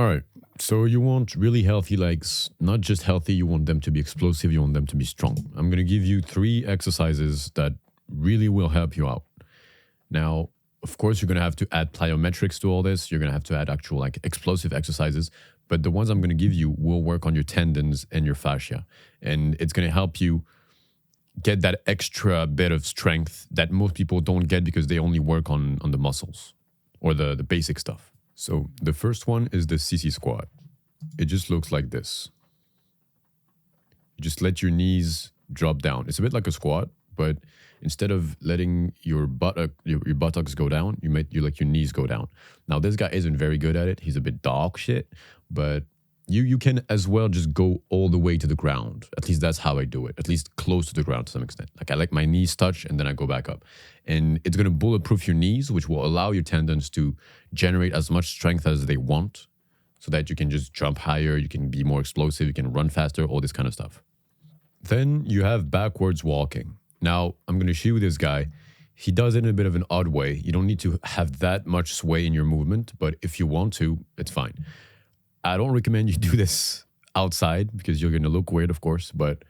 All right. So you want really healthy legs, not just healthy, you want them to be explosive, you want them to be strong. I'm going to give you 3 exercises that really will help you out. Now, of course, you're going to have to add plyometrics to all this. You're going to have to add actual like explosive exercises, but the ones I'm going to give you will work on your tendons and your fascia. And it's going to help you get that extra bit of strength that most people don't get because they only work on the muscles or the basic stuff. So the first one is the CC squat. It just looks like this. You just let your knees drop down. It's a bit like a squat, but instead of letting your buttocks go down, you let your knees go down. Now this guy isn't very good at it. He's a bit dog shit, but you can as well just go all the way to the ground. At least that's how I do it. At least close to the ground to some extent. Like I let my knees touch and then I go back up. And it's going to bulletproof your knees, which will allow your tendons to generate as much strength as they want so that you can just jump higher, you can be more explosive, you can run faster, all this kind of stuff. Then you have backwards walking. Now, I'm going to show you this guy. He does it in a bit of an odd way. You don't need to have that much sway in your movement, but if you want to, it's fine. I don't recommend you do this outside because you're going to look weird, of course, but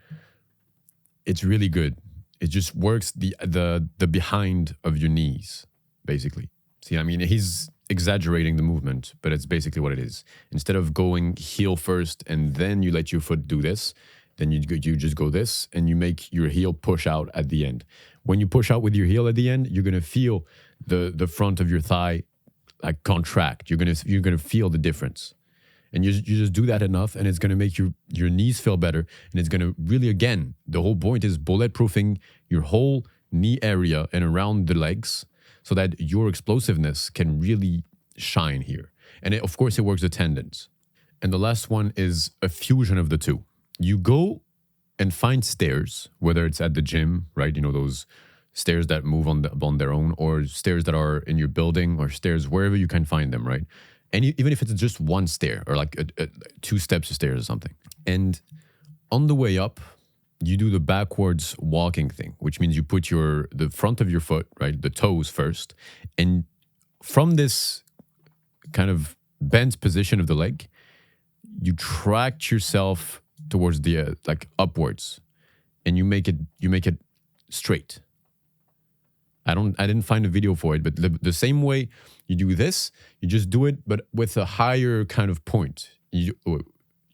it's really good. It just works the behind of your knees, basically. See, I mean, he's exaggerating the movement, but it's basically what it is. Instead of going heel first and then you let your foot do this, then you just go this and you make your heel push out at the end. When you push out with your heel at the end, you're going to feel the front of your thigh like contract. You're going to feel the difference. And you just do that enough and it's going to make your knees feel better. And it's going to really, again, the whole point is bulletproofing your whole knee area and around the legs so that your explosiveness can really shine here. And of course, it works the tendons. And the last one is a fusion of the two. You go and find stairs, whether it's at the gym, right? You know, those stairs that move on their own, or stairs that are in your building, or stairs wherever you can find them, right? And even if it's just one stair or like 2 steps of stairs or something. And on the way up, you do the backwards walking thing, which means you put the front of your foot, right, the toes first. And from this kind of bent position of the leg, you tract yourself towards the like upwards, and you make it straight. I didn't find a video for it, but the same way you do this, you just do it, but with a higher kind of point. You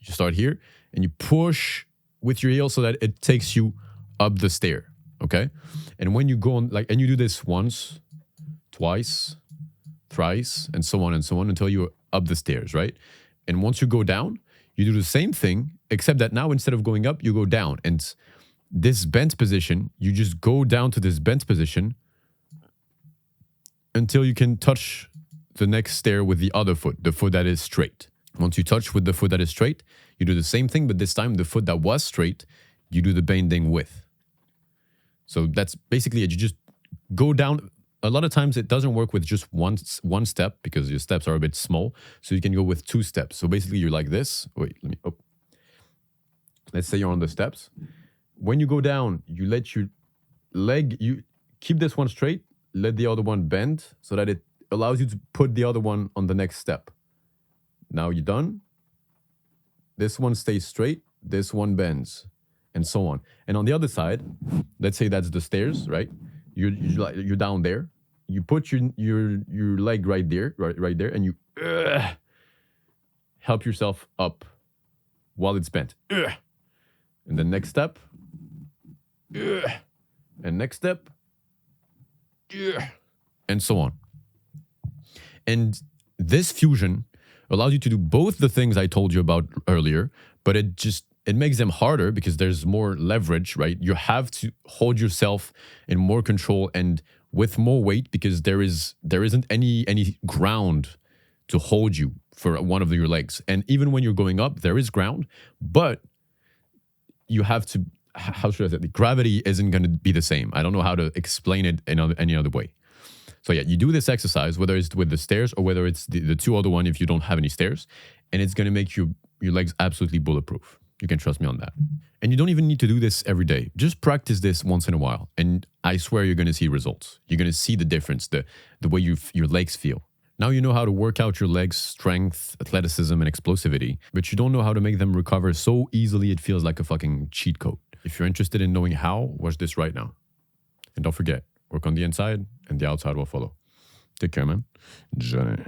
start here and you push with your heel so that it takes you up the stair. Okay. And when you go on and you do this once, twice, thrice, and so on until you're up the stairs, right? And once you go down, you do the same thing, except that now instead of going up, you go down. And this bent position, you just go down to this bent position until you can touch the next stair with the other foot, the foot that is straight. Once you touch with the foot that is straight, you do the same thing, but this time the foot that was straight, you do the bending with. So that's basically it. You just go down. A lot of times it doesn't work with just one step because your steps are a bit small. So you can go with 2 steps. So basically you're like this. Let's say you're on the steps. When you go down, you let your leg, you keep this one straight, let the other one bend so that it allows you to put the other one on the next step. Now you're done. This one stays straight, this one bends, and so on. And on the other side, let's say that's the stairs, right? You're down there. You put your leg right there, and you help yourself up while it's bent. And the next step, and next step, and so on. And this fusion allows you to do both the things I told you about earlier, but it makes them harder because there's more leverage, right? You have to hold yourself in more control and with more weight because there isn't any ground to hold you for one of your legs. And even when you're going up, there is ground, but you have to, how should I say it? The gravity isn't going to be the same. I don't know how to explain it in any other way. So yeah, you do this exercise, whether it's with the stairs or whether it's the 2 other one if you don't have any stairs, and it's going to make your legs absolutely bulletproof. You can trust me on that. And you don't even need to do this every day. Just practice this once in a while, and I swear you're going to see results. You're going to see the difference, the way your legs feel. Now you know how to work out your legs' strength, athleticism, and explosivity, but you don't know how to make them recover so easily it feels like a fucking cheat code. If you're interested in knowing how, watch this right now. And don't forget, work on the inside and the outside will follow. Take care, man. Johnny.